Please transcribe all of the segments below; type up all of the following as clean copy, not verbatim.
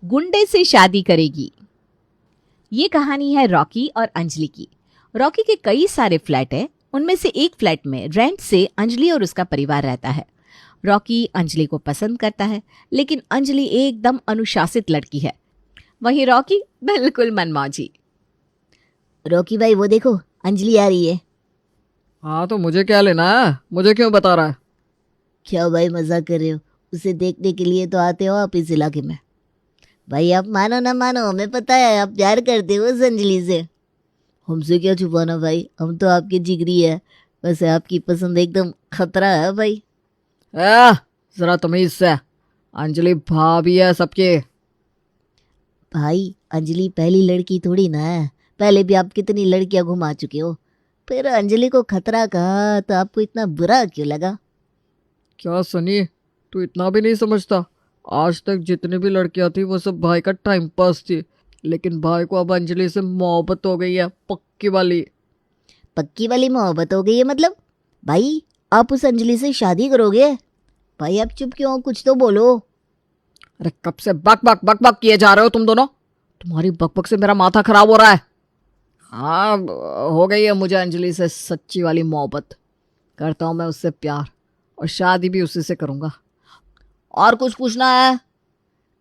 गुंडे से शादी करेगी। ये कहानी है रॉकी और अंजलि की। रॉकी के कई सारे फ्लैट हैं, उनमें से एक फ्लैट में रेंट से अंजलि और उसका परिवार रहता है। रॉकी अंजलि को पसंद करता है, लेकिन अंजलि एकदम अनुशासित लड़की है। वहीं रॉकी बिल्कुल मनमौजी। रॉकी भाई वो देखो, अंजलि आ रही है। हाँ तो मुझे क्या लेना है, मुझे क्यों बता रहा है? क्या भाई मजाक कर रहे हो? उसे देखने के लिए तो आते हो आप इस इलाके में। भाई आप मानो ना मानो, हमें पता है आप प्यार करते हो उस अंजलि से। हमसे क्या छुपाना भाई, हम तो आपके जिगरी है। वैसे आपकी पसंद एकदम खतरा है भाई। ए, जरा तमीज से। अंजलि भाभी है सबके। भाई अंजलि पहली लड़की थोड़ी ना है, पहले भी आप कितनी लड़कियां घुमा चुके हो। फिर अंजलि को खतरा कहा तो आपको इतना बुरा क्यों लगा? क्या सनी, तू इतना भी नहीं समझता? आज तक जितनी भी लड़कियां थी वो सब भाई का टाइम पास थी, लेकिन भाई को अब अंजलि से मोहब्बत हो गई है, पक्की वाली। पक्की वाली मोहब्बत हो गई है मतलब? भाई आप उस अंजलि से शादी करोगे? भाई आप चुप क्यों हो, कुछ तो बोलो। अरे कब से बक बक बक बक किए जा रहे हो तुम दोनों? तुम्हारी बक बक से मेरा माथा खराब हो रहा है। हाँ, हो गई है मुझे अंजलि से सच्ची वाली मोहब्बत। करता हूँ मैं उससे प्यार, और शादी भी उसी से करूँगा। और कुछ पूछना है?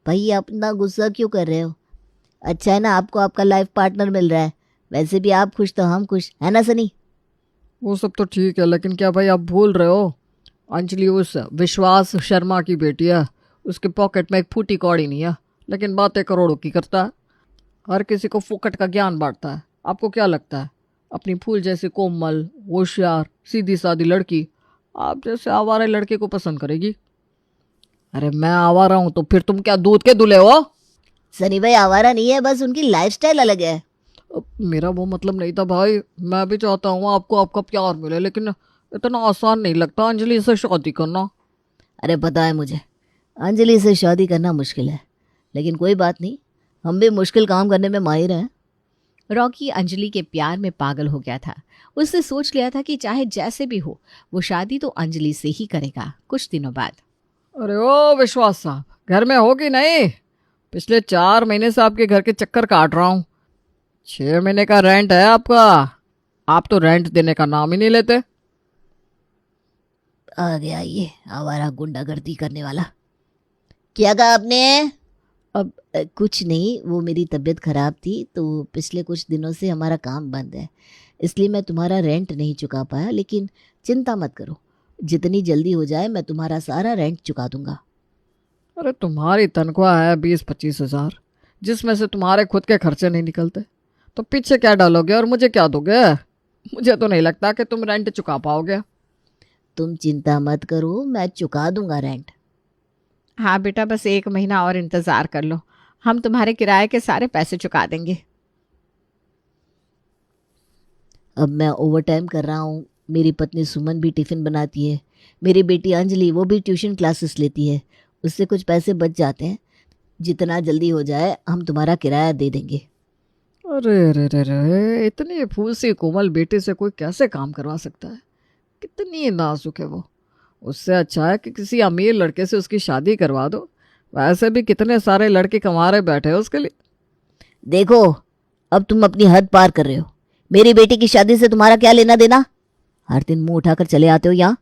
भाई आप इतना गुस्सा क्यों कर रहे हो? अच्छा है ना आपको आपका लाइफ पार्टनर मिल रहा है। वैसे भी आप खुश तो हम खुश, है ना सनी? वो सब तो ठीक है, लेकिन क्या भाई आप भूल रहे हो? अंजलि उस विश्वास शर्मा की बेटी है। उसके पॉकेट में एक फूटी कौड़ी नहीं है, लेकिन बातें करोड़ों की करता है। हर किसी को फुकट का ज्ञान बांटता है। आपको क्या लगता है अपनी फूल जैसी कोमल, होशियार, सीधी सादी लड़की आप जैसे आवारा लड़के को पसंद करेगी? अरे मैं आवारा हूं तो फिर तुम क्या दूध के दूल्हे हो? सनी भाई आवारा नहीं है, बस उनकी लाइफस्टाइल अलग है। अब मेरा वो मतलब नहीं था भाई। मैं भी चाहता हूँ आपको आपका प्यार मिले, लेकिन इतना आसान नहीं लगता अंजलि से शादी करना। अरे पता है मुझे, अंजलि से शादी करना मुश्किल है, लेकिन कोई बात नहीं, हम भी मुश्किल काम करने में माहिर हैं। रॉकी अंजलि के प्यार में पागल हो गया था। उसने सोच लिया था कि चाहे जैसे भी हो, वो शादी तो अंजलि से ही करेगा। कुछ दिनों बाद अरे ओ विश्वास साहब, घर में हो कि नहीं? पिछले 4 महीने से आपके घर के चक्कर काट रहा हूँ। 6 महीने का रेंट है आपका। आप तो रेंट देने का नाम ही नहीं लेते। आ गया ये आवारा गुंडागर्दी करने वाला। क्या कहा आपने? अब कुछ नहीं, वो मेरी तबीयत खराब थी तो पिछले कुछ दिनों से हमारा काम बंद है, इसलिए मैं तुम्हारा रेंट नहीं चुका पाया। लेकिन चिंता मत करो, जितनी जल्दी हो जाए मैं तुम्हारा सारा रेंट चुका दूंगा। अरे तुम्हारी तनख्वाह है 20-25 हज़ार, जिसमें से तुम्हारे खुद के खर्चे नहीं निकलते, तो पीछे क्या डालोगे और मुझे क्या दोगे? मुझे तो नहीं लगता कि तुम रेंट चुका पाओगे। तुम चिंता मत करो, मैं चुका दूंगा रेंट। हाँ बेटा, बस 1 महीना और इंतज़ार कर लो, हम तुम्हारे किराए के सारे पैसे चुका देंगे। अब मैं ओवर टाइम कर रहा हूँ, मेरी पत्नी सुमन भी टिफ़िन बनाती है, मेरी बेटी अंजलि वो भी ट्यूशन क्लासेस लेती है, उससे कुछ पैसे बच जाते हैं। जितना जल्दी हो जाए हम तुम्हारा किराया दे देंगे। अरे अरे अरे अरे, इतनी फूल सी कोमल बेटी से कोई कैसे काम करवा सकता है? कितनी नाजुक है वो। उससे अच्छा है कि किसी अमीर लड़के से उसकी शादी करवा दो। वैसे भी कितने सारे लड़के कमा रहे बैठे हैं उसके लिए। देखो, अब तुम अपनी हद पार कर रहे हो। मेरी बेटी की शादी से तुम्हारा क्या लेना देना? हर दिन मुंह उठाकर चले आते हो यहाँ।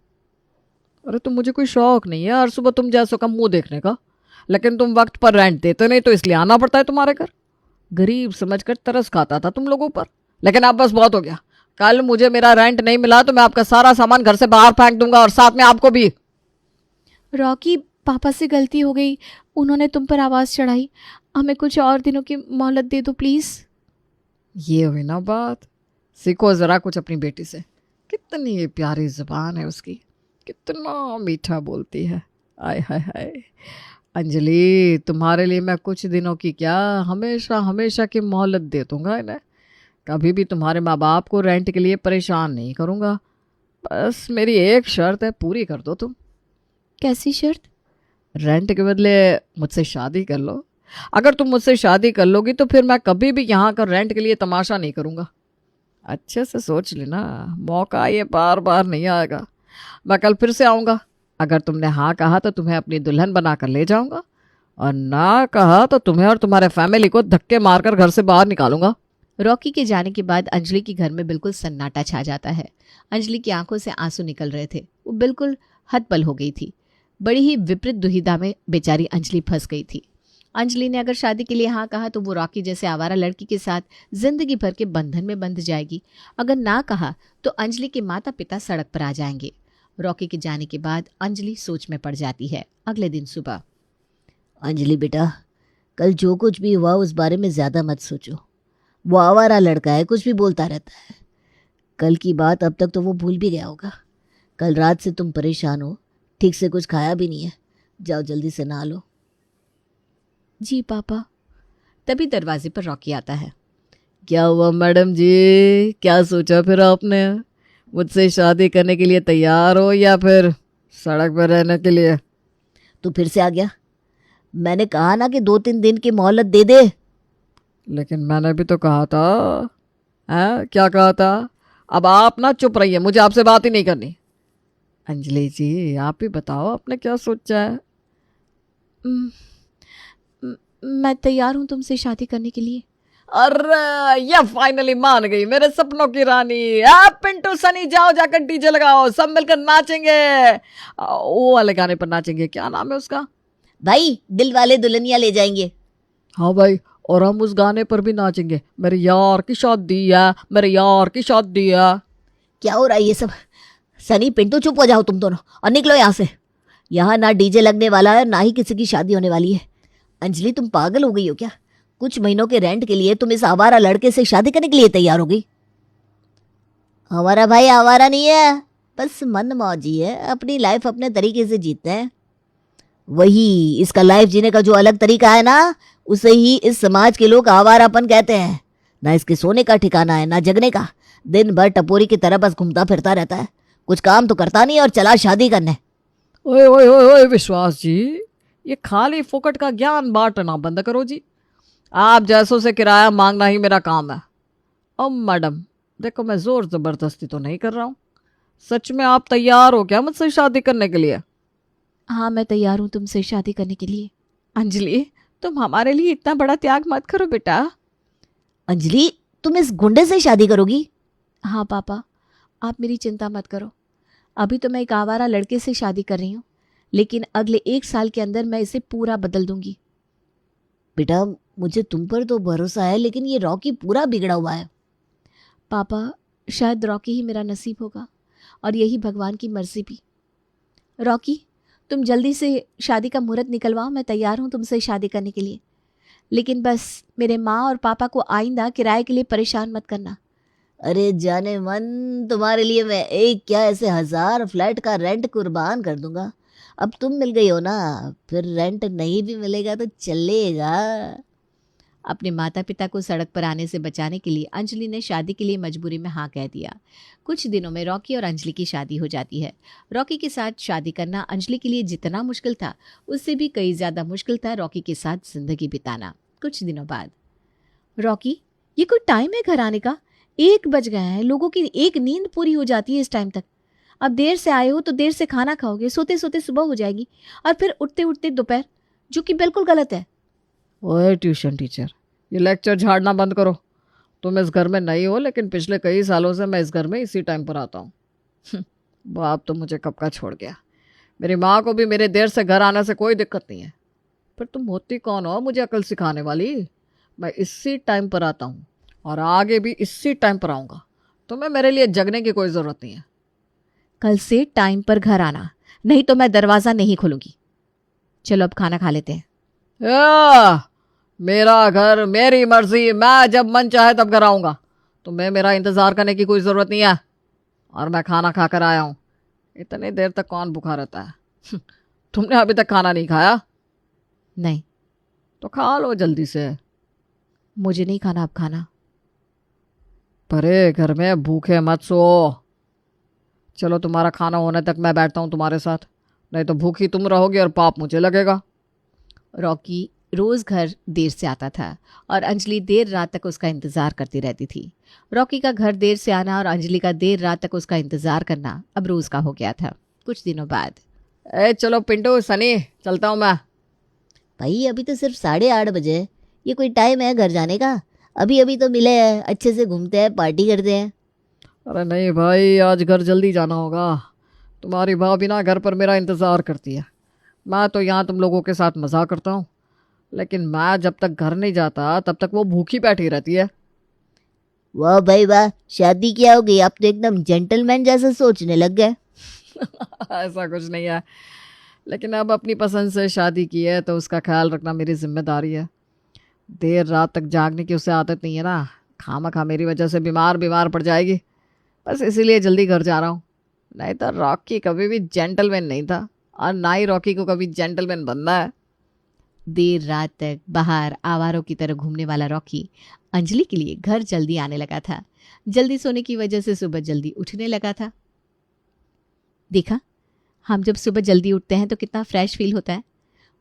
अरे तो मुझे कोई शौक नहीं है हर सुबह तुम जैसों का मुंह देखने का, लेकिन तुम वक्त पर रेंट देते नहीं तो इसलिए आना पड़ता है तुम्हारे घर। गरीब समझकर तरस खाता था तुम लोगों पर, लेकिन अब बस बहुत हो गया। कल मुझे मेरा रेंट नहीं मिला तो मैं आपका सारा सामान घर से बाहर फेंक दूंगा, और साथ में आपको भी। रॉकी, पापा से गलती हो गई, उन्होंने तुम पर आवाज़ चढ़ाई। हमें कुछ और दिनों की मोहलत दे दो प्लीज़। ये हुई ना बात। सीखो ज़रा कुछ अपनी बेटी से। कितनी प्यारी ज़ुबान है उसकी, कितना मीठा बोलती है। आय हाय हाय। अंजलि, तुम्हारे लिए मैं कुछ दिनों की क्या, हमेशा हमेशा की मोहलत दे दूंगा इन्हें। कभी भी तुम्हारे माँ बाप को रेंट के लिए परेशान नहीं करूँगा। बस मेरी एक शर्त है, पूरी कर दो तुम। कैसी शर्त? रेंट के बदले मुझसे शादी कर लो। अगर तुम मुझसे शादी कर लोगी तो फिर मैं कभी भी यहाँ का रेंट के लिए तमाशा नहीं करूँगा। अच्छे से सोच लेना, मौका ये बार बार नहीं आएगा। मैं कल फिर से आऊँगा। अगर तुमने हाँ कहा तो तुम्हें अपनी दुल्हन बना कर ले जाऊँगा, और ना कहा तो तुम्हें और तुम्हारे फैमिली को धक्के मारकर घर से बाहर निकालूंगा। रॉकी के जाने के बाद अंजलि के घर में बिल्कुल सन्नाटा छा जाता है। अंजलि की आंखों से आंसू निकल रहे थे। वो बिल्कुल हतबल हो गई थी। बड़ी ही विपरीत दुविधा में बेचारी अंजलि फंस गई थी। अंजलि ने अगर शादी के लिए हाँ कहा तो वो रॉकी जैसे आवारा लड़की के साथ जिंदगी भर के बंधन में बंध जाएगी। अगर ना कहा तो अंजलि के माता पिता सड़क पर आ जाएंगे। रॉकी के जाने के बाद अंजलि सोच में पड़ जाती है। अगले दिन सुबह, अंजलि बेटा, कल जो कुछ भी हुआ उस बारे में ज़्यादा मत सोचो। वो आवारा लड़का है, कुछ भी बोलता रहता है। कल की बात अब तक तो वो भूल भी गया होगा। कल रात से तुम परेशान हो, ठीक से कुछ खाया भी नहीं है। जाओ जल्दी से नहा लो। जी पापा। तभी दरवाजे पर रॉकी आता है। क्या हुआ मैडम जी, क्या सोचा फिर आपने? मुझसे शादी करने के लिए तैयार हो या फिर सड़क पर रहने के लिए? तो फिर से आ गया। मैंने कहा ना कि 2-3 दिन की मोहलत दे दे। लेकिन मैंने भी तो कहा था। हैं, क्या कहा था? अब आप ना चुप रहिए, मुझे आपसे बात ही नहीं करनी। अंजलि जी, आप ही बताओ आपने क्या सोचा है? मैं तैयार हूँ तुमसे शादी करने के लिए। अरे ये फाइनली मान गई मेरे सपनों की रानी। पिंटू सनी, जाओ जाकर डीजे लगाओ, सब मिलकर नाचेंगे। वो वाले गाने पर नाचेंगे, क्या नाम है उसका? भाई, दिल वाले दुल्हनिया ले जाएंगे। हाँ भाई, और हम उस गाने पर भी नाचेंगे, मेरे यार की शादी है, मेरे यार की शादी है। क्या हो रहा है ये सब? सनी, पिंटू, चुप हो जाओ तुम दोनों और निकलो यहाँ से। यहाँ ना डीजे लगने वाला है, ना ही किसी की शादी होने वाली है। अंजलि, तुम पागल हो गई हो क्या? कुछ महीनों के रेंट के लिए तुम इस आवारा लड़के से शादी करने के लिए तैयार हो गई? हमारा भाई आवारा नहीं है, बस मन मौजी है, अपनी लाइफ अपने तरीके से जीते हैं। वही इसका लाइफ जीने का जो अलग तरीका है ना, उसे ही इस समाज के लोग आवारापन कहते हैं। ना इसके सोने का ठिकाना है, ना जगने का। दिन भर टपोरी की तरह बस घूमता फिरता रहता है, कुछ काम तो करता नहीं और चला शादी करने। ओए ओए ओए ओए विश्वास जी, ये खाली फोकट का ज्ञान बांटना बंद करो जी। आप जैसों से किराया मांगना ही मेरा काम है। अब मैडम देखो, मैं जोर जबरदस्ती तो नहीं कर रहा हूँ। सच में आप तैयार हो क्या मुझसे शादी करने के लिए? हाँ, मैं तैयार हूँ तुमसे शादी करने के लिए। अंजलि, तुम हमारे लिए इतना बड़ा त्याग मत करो बेटा। अंजलि, तुम इस गुंडे से शादी करोगी? हाँ पापा, आप मेरी चिंता मत करो। अभी तो मैं एक आवारा लड़के से शादी कर रही हूँ, लेकिन अगले 1 साल के अंदर मैं इसे पूरा बदल दूंगी। बेटा, मुझे तुम पर तो भरोसा है, लेकिन ये रॉकी पूरा बिगड़ा हुआ है। पापा, शायद रॉकी ही मेरा नसीब होगा और यही भगवान की मर्जी भी। रॉकी, तुम जल्दी से शादी का मुहूर्त निकलवाओ। मैं तैयार हूँ तुमसे शादी करने के लिए, लेकिन बस मेरे माँ और पापा को आइंदा किराए के लिए परेशान मत करना। अरे जाने मन, तुम्हारे लिए मैं एक क्या ऐसे 1000 फ्लैट का रेंट कुर्बान कर दूंगा। अब तुम मिल गई हो ना, फिर रेंट नहीं भी मिलेगा तो चलेगा। अपने माता पिता को सड़क पर आने से बचाने के लिए अंजलि ने शादी के लिए मजबूरी में हाँ कह दिया। कुछ दिनों में रॉकी और अंजलि की शादी हो जाती है। रॉकी के साथ शादी करना अंजलि के लिए जितना मुश्किल था, उससे भी कई ज़्यादा मुश्किल था रॉकी के साथ जिंदगी बिताना। कुछ दिनों बाद, रॉकी, ये कोई टाइम है घर आने का? 1 बज गए हैं। लोगों की एक नींद पूरी हो जाती है इस टाइम तक। अब देर से आए हो तो देर से खाना खाओगे, सोते सोते सुबह हो जाएगी और फिर उठते उठते दोपहर, जो कि बिल्कुल गलत है। ओए ट्यूशन टीचर, ये लेक्चर झाड़ना बंद करो। तुम इस घर में नहीं हो, लेकिन पिछले कई सालों से मैं इस घर में इसी टाइम पर आता हूँ। बाप तो मुझे कब का छोड़ गया। मेरी माँ को भी मेरे देर से घर आने से कोई दिक्कत नहीं है। पर तुम होती कौन हो मुझे अकल सिखाने वाली? मैं इसी टाइम पर आता हूँ और आगे भी इसी टाइम पर आऊँगा। तुम्हें मेरे लिए जगने की कोई ज़रूरत नहीं है। कल से टाइम पर घर आना, नहीं तो मैं दरवाज़ा नहीं खोलूंगी। चलो अब खाना खा लेते हैं। मेरा घर, मेरी मर्जी, मैं जब मन चाहे तब घर आऊँगा। तुम्हें मेरा इंतज़ार करने की कोई ज़रूरत नहीं है और मैं खाना खा कर आया हूँ। इतनी देर तक कौन भूखा रहता है? तुमने अभी तक खाना नहीं खाया? नहीं। तो खा लो जल्दी से। मुझे नहीं खाना अब खाना। परे घर में भूखे मत सो। चलो तुम्हारा खाना होने तक मैं बैठता हूँ तुम्हारे साथ, नहीं तो भूखी तुम रहोगी और पाप मुझे लगेगा। रॉकी रोज़ घर देर से आता था और अंजलि देर रात तक उसका इंतज़ार करती रहती थी। रॉकी का घर देर से आना और अंजलि का देर रात तक उसका इंतज़ार करना अब रोज़ का हो गया था। कुछ दिनों बाद, चलो पिंटू, सनी, चलता हूँ मैं। भाई अभी तो सिर्फ 8:30 बजे है, ये कोई टाइम है घर जाने का? अभी अभी तो मिले हैं, अच्छे से घूमते हैं, पार्टी करते हैं। अरे नहीं भाई, आज घर जल्दी जाना होगा। तुम्हारी भाभी ना घर पर मेरा इंतज़ार करती है। मैं तो यहाँ तुम लोगों के साथ मज़ाक करता हूँ, लेकिन मैं जब तक घर नहीं जाता तब तक वो भूखी बैठी रहती है। वाह भाई वाह, शादी क्या हो गई, आप तो एकदम जेंटलमैन जैसा सोचने लग गए। ऐसा कुछ नहीं है, लेकिन अब अपनी पसंद से शादी की है तो उसका ख्याल रखना मेरी जिम्मेदारी है। देर रात तक जागने की उसे आदत नहीं है ना, खामखा मेरी वजह से बीमार बीमार पड़ जाएगी। बस इसीलिए जल्दी घर जा रहा हूँ। नहीं तो रॉकी कभी भी जेंटलमैन नहीं था, और ना ही रॉकी को कभी जेंटलमैन बनना है। देर रात तक बाहर आवारों की तरह घूमने वाला रॉकी अंजलि के लिए घर जल्दी आने लगा था। जल्दी सोने की वजह से सुबह जल्दी उठने लगा था। देखा, हम जब सुबह जल्दी उठते हैं तो कितना फ्रेश फील होता है।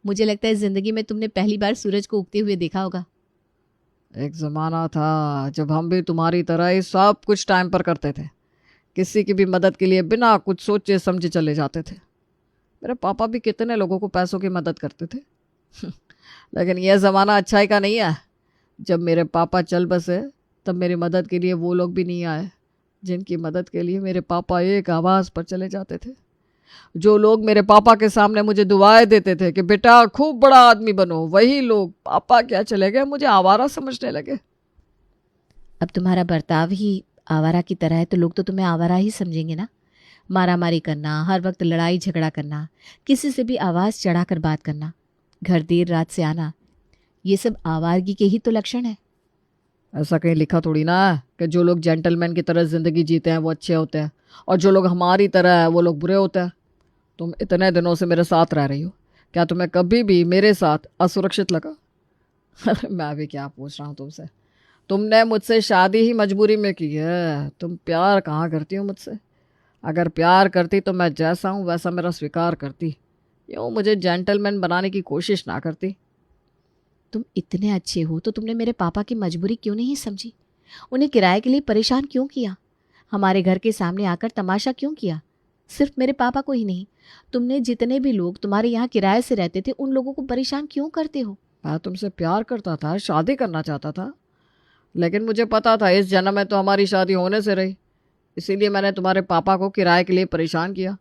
मुझे लगता है जिंदगी में तुमने पहली बार सूरज को उगते हुए देखा होगा। एक ज़माना था जब हम भी तुम्हारी तरह ही सब कुछ टाइम पर करते थे, किसी की भी मदद के लिए बिना कुछ सोचे समझे चले जाते थे। मेरे पापा भी कितने लोगों को पैसों की मदद करते थे। लेकिन यह ज़माना अच्छाई का नहीं है। जब मेरे पापा चल बसे तब मेरी मदद के लिए वो लोग भी नहीं आए जिनकी मदद के लिए मेरे पापा एक आवाज़ पर चले जाते थे। जो लोग मेरे पापा के सामने मुझे दुआएं देते थे कि बेटा खूब बड़ा आदमी बनो, वही लोग पापा क्या चले गए मुझे आवारा समझने लगे। अब तुम्हारा बर्ताव ही आवारा की तरह है तो लोग तो तुम्हें आवारा ही समझेंगे ना। मारा मारी करना, हर वक्त लड़ाई झगड़ा करना, किसी से भी आवाज़ चढ़ाकर बात करना, घर देर रात से आना, ये सब आवारगी के ही तो लक्षण है। ऐसा कहीं लिखा थोड़ी ना है कि जो लोग जेंटलमैन की तरह ज़िंदगी जीते हैं वो अच्छे होते हैं और जो लोग हमारी तरह है वो लोग बुरे होते हैं। तुम इतने दिनों से मेरे साथ रह रही हो, क्या तुम्हें कभी भी मेरे साथ असुरक्षित लगा? अरे मैं भी क्या पूछ रहा हूँ तुमसे। तुमने मुझसे शादी ही मजबूरी में की है, तुम प्यार कहाँ करती हो मुझसे? अगर प्यार करती तो मैं जैसा हूँ वैसा मेरा स्वीकार करती, यूँ मुझे जेंटलमैन बनाने की कोशिश ना करती। तुम इतने अच्छे हो तो तुमने मेरे पापा की मजबूरी क्यों नहीं समझी? उन्हें किराए के लिए परेशान क्यों किया? हमारे घर के सामने आकर तमाशा क्यों किया? सिर्फ मेरे पापा को ही नहीं, तुमने जितने भी लोग तुम्हारे यहाँ किराए से रहते थे उन लोगों को परेशान क्यों करते हो? मैं तुमसे प्यार करता था, शादी करना चाहता था, लेकिन मुझे पता था इस जन्म में तो हमारी शादी होने से रही। इसीलिए मैंने तुम्हारे पापा को किराए के लिए परेशान किया,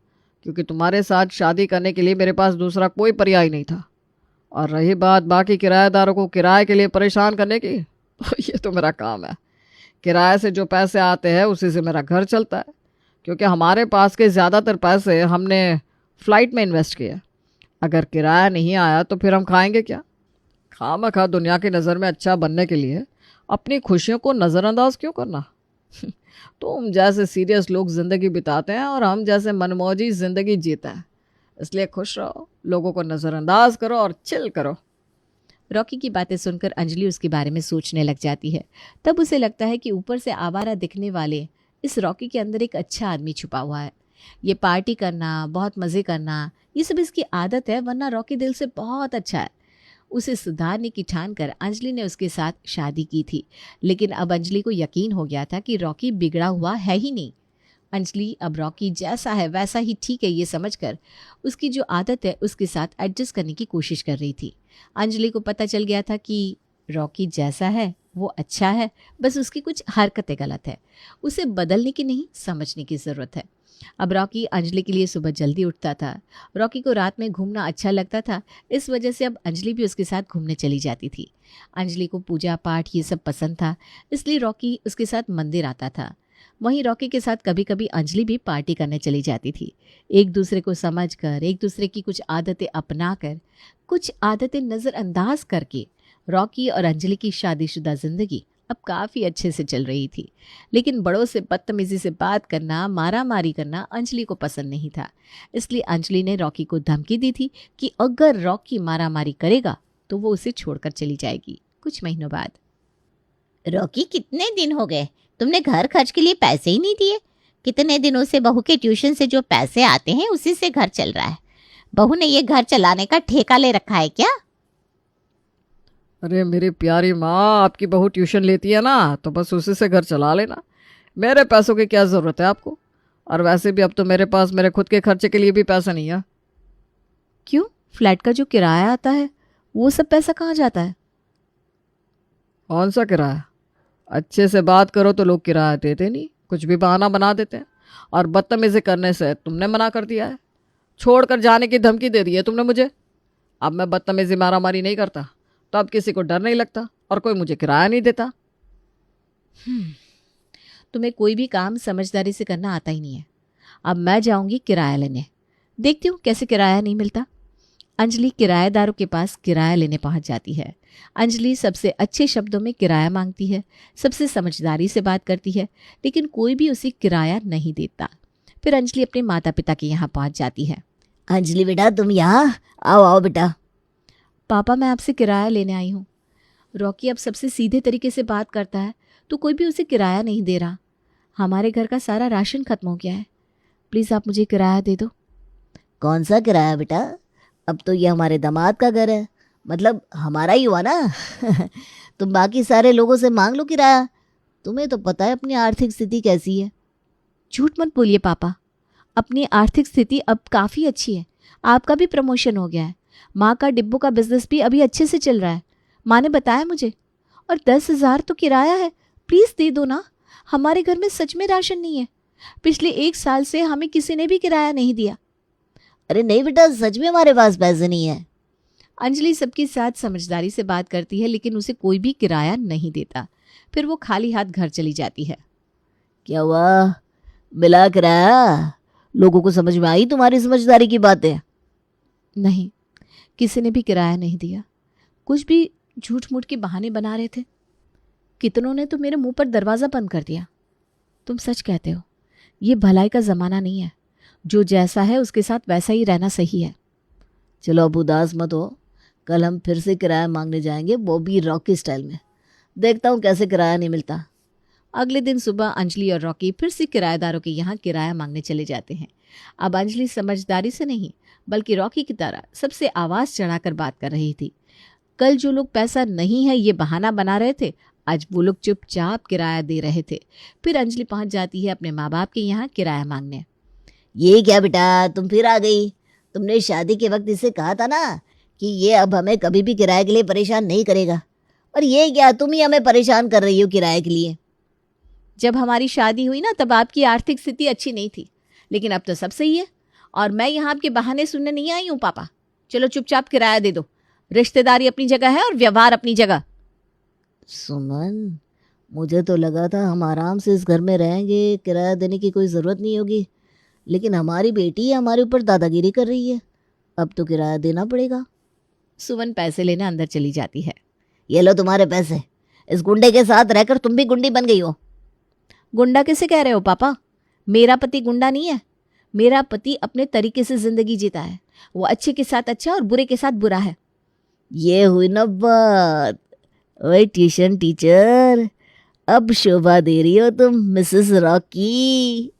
क्योंकि तुम्हारे साथ शादी करने के लिए मेरे पास दूसरा कोई पर्याय नहीं था। और रही बात बाकी किराएदारों को किराए के लिए परेशान करने की, तो ये तो मेरा काम है। किराए से जो पैसे आते हैं उसी से मेरा घर चलता है, क्योंकि हमारे पास के ज़्यादातर पैसे हमने फ़्लाइट में इन्वेस्ट किए। अगर किराया नहीं आया तो फिर हम खाएंगे क्या? खामखा दुनिया की नज़र में अच्छा बनने के लिए अपनी खुशियों को नज़रअंदाज क्यों करना? तुम जैसे सीरियस लोग ज़िंदगी बिताते हैं और हम जैसे मनमौजी ज़िंदगी जीते हैं। इसलिए खुश रहो, लोगों को नज़रअंदाज करो और चिल करो। रॉकी की बातें सुनकर अंजलि उसके बारे में सोचने लग जाती है। तब उसे लगता है कि ऊपर से आवारा दिखने वाले इस रॉकी के अंदर एक अच्छा आदमी छुपा हुआ है। ये पार्टी करना, बहुत मज़े करना, ये सब इसकी आदत है, वरना रॉकी दिल से बहुत अच्छा है। उसे सुधारने की ठान कर अंजलि ने उसके साथ शादी की थी, लेकिन अब अंजलि को यकीन हो गया था कि रॉकी बिगड़ा हुआ है ही नहीं। अंजलि अब रॉकी जैसा है वैसा ही ठीक है ये समझकर उसकी जो आदत है उसके साथ एडजस्ट करने की कोशिश कर रही थी। अंजलि को पता चल गया था कि रॉकी जैसा है वो अच्छा है, बस उसकी कुछ हरकतें गलत है, उसे बदलने की नहीं समझने की ज़रूरत है। अब रॉकी अंजलि के लिए सुबह जल्दी उठता था। रॉकी को रात में घूमना अच्छा लगता था, इस वजह से अब अंजलि भी उसके साथ घूमने चली जाती थी। अंजलि को पूजा पाठ ये सब पसंद था, इसलिए रॉकी उसके साथ मंदिर आता था। वहीं रॉकी के साथ कभी कभी अंजलि भी पार्टी करने चली जाती थी। एक दूसरे को समझकर, एक दूसरे की कुछ आदतें अपनाकर, कुछ आदतें नज़रअंदाज करके रॉकी और अंजलि की शादीशुदा ज़िंदगी अब काफ़ी अच्छे से चल रही थी। लेकिन बड़ों से बदतमीज़ी से बात करना, मारा मारी करना अंजलि को पसंद नहीं था। इसलिए अंजलि ने रॉकी को धमकी दी थी कि अगर रॉकी मारा मारी करेगा तो वो उसे छोड़कर चली जाएगी कुछ महीनों बाद। रॉकी, कितने दिन हो गए तुमने घर खर्च के लिए पैसे ही नहीं दिए? कितने दिनों से बहू के ट्यूशन से जो पैसे आते हैं उसी से घर चल रहा है। बहू ने ये घर चलाने का ठेका ले रखा है क्या? अरे मेरी प्यारी माँ, आपकी बहू ट्यूशन लेती है ना तो बस उसी से घर चला लेना। मेरे पैसों की क्या ज़रूरत है आपको? और वैसे भी अब तो मेरे पास मेरे खुद के खर्चे के लिए भी पैसा नहीं है। क्यों? फ्लैट का जो किराया आता है वो सब पैसा कहाँ जाता है? कौन सा किराया? अच्छे से बात करो तो लोग किराया देते नहीं, कुछ भी बहाना बना देते हैं। और बदतमीजी करने से तुमने मना कर दिया है, छोड़कर जाने की धमकी दे दी है तुमने मुझे। अब मैं बदतमीजी मारामारी नहीं करता, तो अब किसी को डर नहीं लगता और कोई मुझे किराया नहीं देता। तुम्हें कोई भी काम समझदारी से करना आता ही नहीं है। अब मैं जाऊंगी किराया लेने, देखती हूँ कैसे किराया नहीं मिलता। अंजलि किराएदारों के पास किराया लेने पहुंच जाती है। अंजलि सबसे अच्छे शब्दों में किराया मांगती है, सबसे समझदारी से बात करती है, लेकिन कोई भी उसे किराया नहीं देता। फिर अंजलि अपने माता पिता के यहाँ पहुंच जाती है। अंजलि बेटा, तुम यहाँ आओ, आओ बेटा। पापा, मैं आपसे किराया लेने आई हूँ। रॉकी अब सबसे सीधे तरीके से बात करता है तो कोई भी उसे किराया नहीं दे रहा। हमारे घर का सारा राशन खत्म हो गया है, प्लीज़ आप मुझे किराया दे दो। कौन सा किराया बेटा? अब तो ये हमारे दामाद का घर है, मतलब हमारा ही हुआ ना। तुम बाकी सारे लोगों से मांग लो किराया, तुम्हें तो पता है अपनी आर्थिक स्थिति कैसी है। झूठ मत बोलिए पापा, अपनी आर्थिक स्थिति अब काफ़ी अच्छी है। आपका भी प्रमोशन हो गया है, माँ का डिब्बों का बिजनेस भी अभी अच्छे से चल रहा है, माँ ने बताया मुझे। और 10,000 तो किराया है, प्लीज़ दे दो ना। हमारे घर में सच में राशन नहीं है, पिछले 1 साल से हमें किसी ने भी किराया नहीं दिया। अरे नहीं बेटा, सच में हमारे पास पैसे नहीं है। अंजलि सबके साथ समझदारी से बात करती है, लेकिन उसे कोई भी किराया नहीं देता। फिर वो खाली हाथ घर चली जाती है। क्या हुआ, मिला किराया? लोगों को समझ में आई तुम्हारी समझदारी की बातें? नहीं, किसी ने भी किराया नहीं दिया। कुछ भी झूठ मूठ के बहाने बना रहे थे। कितनों ने तो मेरे मुंह पर दरवाज़ा बंद कर दिया। तुम सच कहते हो, ये भलाई का ज़माना नहीं है। जो जैसा है उसके साथ वैसा ही रहना सही है। चलो अब उदास मत हो, कल हम फिर से किराया मांगने जाएंगे, वो भी रॉकी स्टाइल में। देखता हूँ कैसे किराया नहीं मिलता। अगले दिन सुबह अंजलि और रॉकी फिर से किराएदारों के यहाँ किराया मांगने चले जाते हैं। अब अंजलि समझदारी से नहीं, बल्कि रॉकी की तरह सबसे आवाज़ चढ़ाकर बात कर रही थी। कल जो लोग पैसा नहीं है ये बहाना बना रहे थे, आज वो लोग चुपचाप किराया दे रहे थे। फिर अंजलि पहुंच जाती है अपने माँ बाप के यहाँ किराया मांगने। ये क्या बेटा, तुम फिर आ गई? तुमने शादी के वक्त इसे कहा था ना कि ये अब हमें कभी भी किराए के लिए परेशान नहीं करेगा, और ये क्या, तुम ही हमें परेशान कर रही हो किराए के लिए। जब हमारी शादी हुई ना, तब आपकी आर्थिक स्थिति अच्छी नहीं थी, लेकिन अब तो सब सही है। और मैं यहाँ आपके बहाने सुनने नहीं आई हूँ पापा। चलो चुपचाप किराया दे दो। रिश्तेदारी अपनी जगह है और व्यवहार अपनी जगह। सुमन, मुझे तो लगा था हम आराम से इस घर में रहेंगे, किराया देने की कोई ज़रूरत नहीं होगी, लेकिन हमारी बेटी हमारे ऊपर दादागिरी कर रही है, अब तो किराया देना पड़ेगा। सुमन पैसे लेने अंदर चली जाती है। ये लो तुम्हारे पैसे, इस गुंडे के साथ रहकर तुम भी गुंडी बन गई हो। गुंडा कैसे कह रहे हो पापा? मेरा पति गुंडा नहीं है। मेरा पति अपने तरीके से जिंदगी जीता है। वो अच्छे के साथ अच्छा और बुरे के साथ बुरा है। ये हुई ना बात। ओए ट्यूशन टीचर, अब शोभा दे रही हो तुम मिसेस रॉकी।